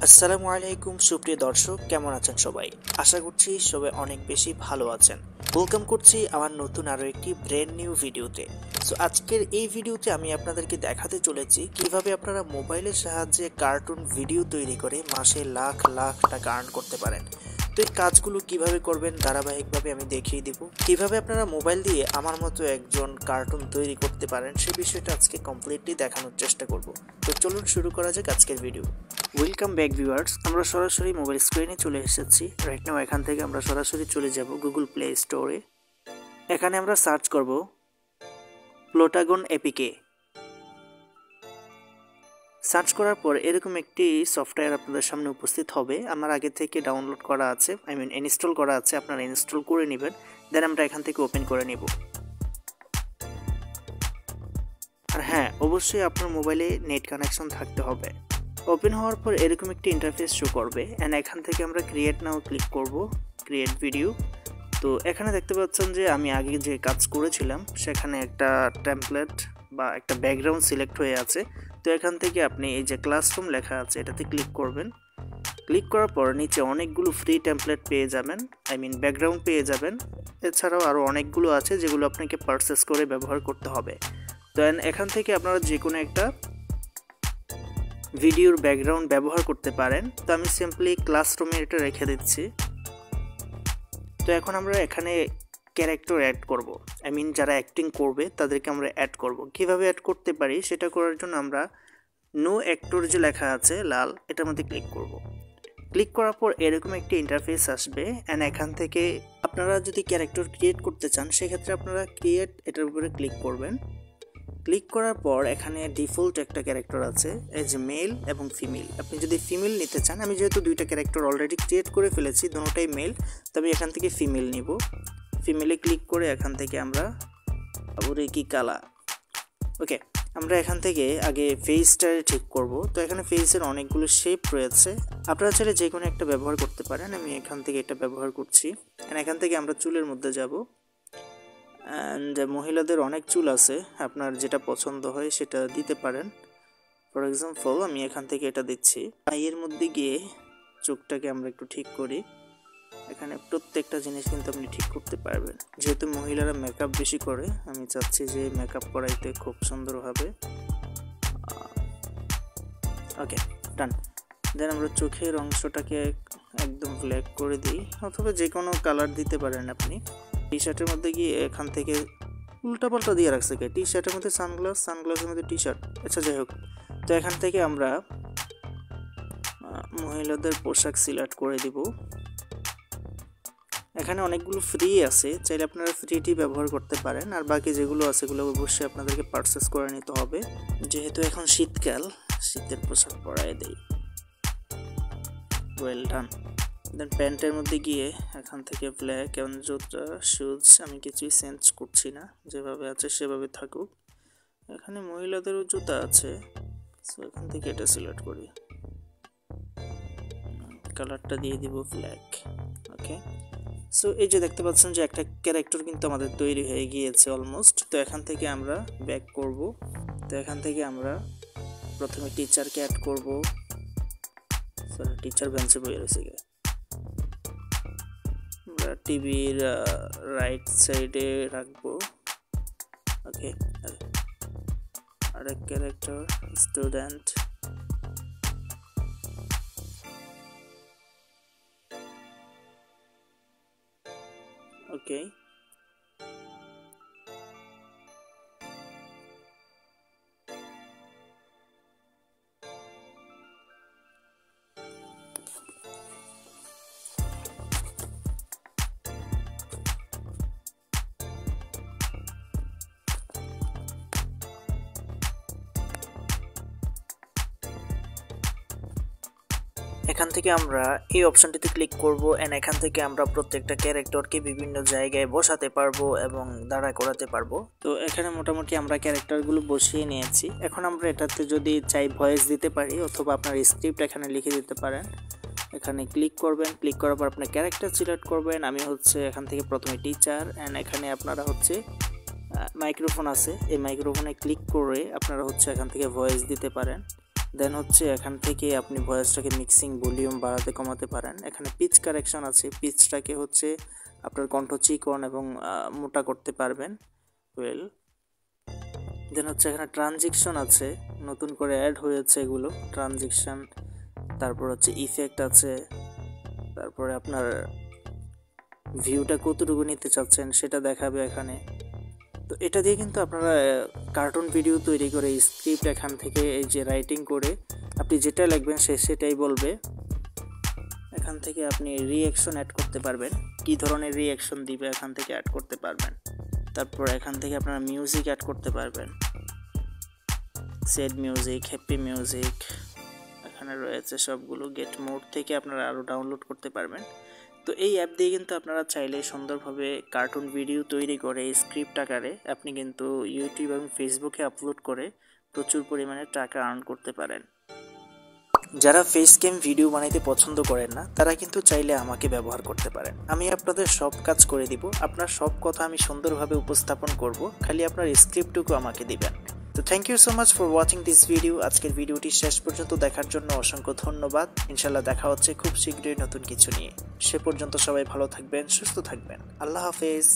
আসসালামু আলাইকুম সুপ্রিয় দর্শক, কেমন আছেন সবাই? আশা করছি সবাই অনেক বেশি ভালো আছেন। ওয়েলকাম করছি আমার নতুন আরো একটি ব্র্যান্ড নিউ ভিডিওতে। সো আজকের এই ভিডিওতে আমি আপনাদেরকে দেখাতে চলেছি কিভাবে আপনারা মোবাইলের সাহায্যে কার্টুন ভিডিও তৈরি করে মাসে লাখ লাখ টাকা আর্ন করতে পারেন। তো এই কাজগুলো কিভাবে করবেন ধারাবাহিকভাবে আমি দেখিয়ে দেব। কিভাবে আপনারা মোবাইল দিয়ে আমার মতো একজন কার্টুন তৈরি করতে পারেন সে বিষয়টা আজকে কমপ্লিটলি দেখানোর চেষ্টা করব। তো চলুন শুরু করা যাক আজকের ভিডিও। ওয়েলকাম ব্যাক ভিউয়ার্স, আমরা সরাসরি মোবাইল স্ক্রিনে চলে এসেছি। রাইট নাও এখান থেকে আমরা সরাসরি চলে যাব গুগল প্লে স্টোরে। এখানে আমরা সার্চ করব প্লোটাগন এপিকে। সার্চ করার পর এরকম একটি সফটওয়্যার আপনাদের সামনে উপস্থিত হবে। আমার আগে থেকে ডাউনলোড করা আছে, ইনস্টল করা আছে, আপনারা ইনস্টল করে নেবেন। দেন আমরা এখান থেকে ওপেন করে নেব। আর হ্যাঁ, অবশ্যই আপনার মোবাইলে নেট কানেকশন থাকতে হবে। ওপেন হওয়ার পর এরকম একটি ইন্টারফেস শো করবে অ্যান্ড এখান থেকে আমরা ক্রিয়েট নাও ক্লিক করব, ক্রিয়েট ভিডিও। তো এখানে দেখতে পাচ্ছেন যে আমি আগে যে কাজ করেছিলাম সেখানে একটা টেমপ্লেট বা একটা ব্যাকগ্রাউন্ড সিলেক্ট হয়ে আছে। তো এখান থেকে আপনি এই যে ক্লাসরুম লেখা আছে এটাতে ক্লিক করবেন। ক্লিক করার পর নিচে অনেকগুলো ফ্রি টেমপ্লেট পেয়ে যাবেন, ব্যাকগ্রাউন্ড পেয়ে যাবেন। এছাড়াও আরও অনেকগুলো আছে যেগুলো আপনাকে পারচেস করে ব্যবহার করতে হবে। তো এখান থেকে আপনারা যে কোনো একটা ভিডিওর ব্যাকগ্রাউন্ড ব্যবহার করতে পারেন। তো আমি সিম্পলি ক্লাসরুমে এটা রেখে দিচ্ছি। তো এখন আমরা এখানে ক্যারেক্টার অ্যাড করব, যারা অ্যাক্টিং করবে তাদেরকে আমরা অ্যাড করব। কিভাবে অ্যাড করতে পারি সেটা করার জন্য আমরা নো অ্যাক্টর যে লেখা আছে লাল, এটার মধ্যে ক্লিক করব। ক্লিক করার পর এরকম একটি ইন্টারফেস আসবে অ্যান্ড এখান থেকে আপনারা যদি ক্যারেক্টার ক্রিয়েট করতে চান সেক্ষেত্রে আপনারা ক্রিয়েট এটার উপরে ক্লিক করবেন। ক্লিক করার পর এখানে ডিফল্ট একটা ক্যারেক্টার আছে এই যে মেল এবং ফিমেল। আপনি যদি ফিমেল নিতে চান, আমি যেহেতু দুইটা ক্যারেক্টার অলরেডি ক্রিয়েট করে ফেলেছি, দুটোটাই মেল, তবে এখান থেকে ফিমেল নিব। ফিমেলে ক্লিক করে এখান থেকে আমরা কি কালা। ওকে, আমরা এখান থেকে আগে ফেসটা ঠিক করব। তো এখানে ফেসের অনেকগুলো শেপ রয়েছে, আপনারা চাইলে যে কোনো একটা ব্যবহার করতে পারেন। আমি এখান থেকে এটা ব্যবহার করছি। এখান থেকে আমরা চুলের মধ্যে যাব অ্যান্ড মহিলাদের অনেক চুল আছে, আপনার যেটা পছন্দ হয় সেটা দিতে পারেন। ফর এক্সাম্পল আমি এখান থেকে এটা দিচ্ছি। এর মধ্যে গিয়ে চোখটাকে আমরা একটু ঠিক করি। এখানে প্রত্যেকটা জিনিস কিন্তু আপনি ঠিক করতে পারবেন। যেহেতু মহিলারা মেকআপ বেশি করে, আমি চাচ্ছি যে মেকআপ করাইতে খুব সুন্দর হবে। ওকে, ডান। দেন আমরা চোখের অংশটাকে একদম ব্ল্যাক করে দিই, অথবা যে কোনো কালার দিতে পারেন আপনি। টি শার্টের মধ্যে গিয়ে এখান থেকে উল্টাপাল্টা দিয়ে রাখছে, টি শার্টের মধ্যে সানগ্লাস, সানগ্লাসের মধ্যে টি শার্ট। আচ্ছা, যাই হোক। তো এখান থেকে আমরা মহিলাদের পোশাক সিলেক্ট করে দিব। এখানে অনেকগুলো ফ্রি আছে, চাইলে আপনারা ফ্রিটি ব্যবহার করতে পারেন। আর বাকি যেগুলো আছে সেগুলো অবশ্যই আপনাদেরকে পারচেস করে নিতে হবে, যেহেতু এখন শীতকাল, শীতের পোশাক পরায় দেই। Well done. দেন প্যান্টের মধ্যে গিয়ে এখান থেকে ব্ল্যাক এবং জুতা, শুজ আমি কিছুই চেঞ্জ করছি না, যেভাবে আছে সেভাবে থাকুক। এখানে মহিলাদেরও জুতা আছে, সো এখান থেকে এটা সিলেক্ট করি, কালারটা দিয়ে দিব ব্ল্যাক। ওকে, সো এই যে দেখতে পাচ্ছেন যে একটা ক্যারেক্টার কিন্তু আমাদের তৈরি হয়ে গিয়েছে অলমোস্ট। তো এখান থেকে আমরা ব্যাক করব। তো এখান থেকে আমরা প্রথমে টিচারকে অ্যাড করব। সরি, টিচার বেঞ্চে বসে রয়েছে। আমরা টিভির রাইট সাইডে রাখবো। ওকে, আরেক ক্যারেক্টার স্টুডেন্ট। ওকে, এখান থেকে আমরা এই অপশনটিতে ক্লিক করব এন্ড এখান থেকে আমরা প্রত্যেকটা ক্যারেক্টারকে বিভিন্ন জায়গায় বসাতে পারবো এবং দাঁড়া করাতে পারবো। তো এখানে মোটামুটি আমরা ক্যারেক্টারগুলো বসিয়ে নিয়েছি। এখন আমরা এটাতে যদি চাই ভয়েস দিতে পারি, অথবা আপনার স্ক্রিপ্ট এখানে লিখে দিতে পারেন। এখানে ক্লিক করবেন, ক্লিক করার পর আপনার ক্যারেক্টার সিলেক্ট করবেন। আমি হচ্ছে এখান থেকে প্রথমে টিচার এন্ড এখানে আপনারা হচ্ছে মাইক্রোফোন আছে, এই মাইক্রোফোনে ক্লিক করে আপনারা হচ্ছে এখান থেকে ভয়েস দিতে পারেন। দেন হচ্ছে এখান থেকে আপনি ভয়েসটাকে মিক্সিং ভলিউম বাড়াতে কমাতে পারেন। এখানে পিচ কারেকশন আছে, পিচটাকে হচ্ছে আপনার কণ্ঠ চিকন এবং মোটা করতে পারবেন। দেন হচ্ছে এখানে ট্রানজিকশন আছে, নতুন করে অ্যাড হয়েছে এগুলো ট্রানজিকশন। তারপর হচ্ছে ইফেক্ট আছে, তারপরে আপনার ভিউটা কতটুকু নিতে চাচ্ছেন সেটা দেখাবে এখানে। তো এটা দিয়ে কিন্তু আপনারা কার্টুন ভিডিও তৈরি করে স্ক্রিপ্ট এখান থেকে এই যে রাইটিং করে আপনি যেটা লিখবেন সেটাই বলবে। এখান থেকে আপনি রিঅ্যাকশন অ্যাড করতে পারবেন, কি ধরনের রিঅ্যাকশন দিবে এখান থেকে অ্যাড করতে পারবেন। তারপর এখান থেকে আপনারা মিউজিক অ্যাড করতে পারবেন, স্যাড মিউজিক, হ্যাপি মিউজিক এখানে রয়েছে সবগুলো। গেট মোড থেকে আপনারা আরও ডাউনলোড করতে পারবেন। তো এই অ্যাপ দিয়ে কিন্তু আপনারা চাইলে সুন্দরভাবে কার্টুন ভিডিও তৈরি করে স্ক্রিপ্ট আকারে আপনি কিন্তু ইউটিউব এবং ফেসবুকে আপলোড করে প্রচুর পরিমাণে টাকা আর্ন করতে পারেন। যারা ফেস ক্যাম ভিডিও বানাইতে পছন্দ করেন না তারা কিন্তু চাইলে আমাকে ব্যবহার করতে পারেন। আমি আপনাদের সব কাজ করে দিব, আপনার সব কথা আমি সুন্দরভাবে উপস্থাপন করব, খালি আপনার স্ক্রিপ্টটুকু আমাকে দিবেন। তো thank you so much for watching this video. আজকের ভিডিওটি শেষ পর্যন্ত দেখার জন্য অসংখ্য ধন্যবাদ। ইনশাল্লাহ দেখা হচ্ছে খুব শীঘ্রই নতুন কিছু নিয়ে। সে পর্যন্ত সবাই ভালো থাকবেন, সুস্থ থাকবেন। আল্লাহ হাফেজ।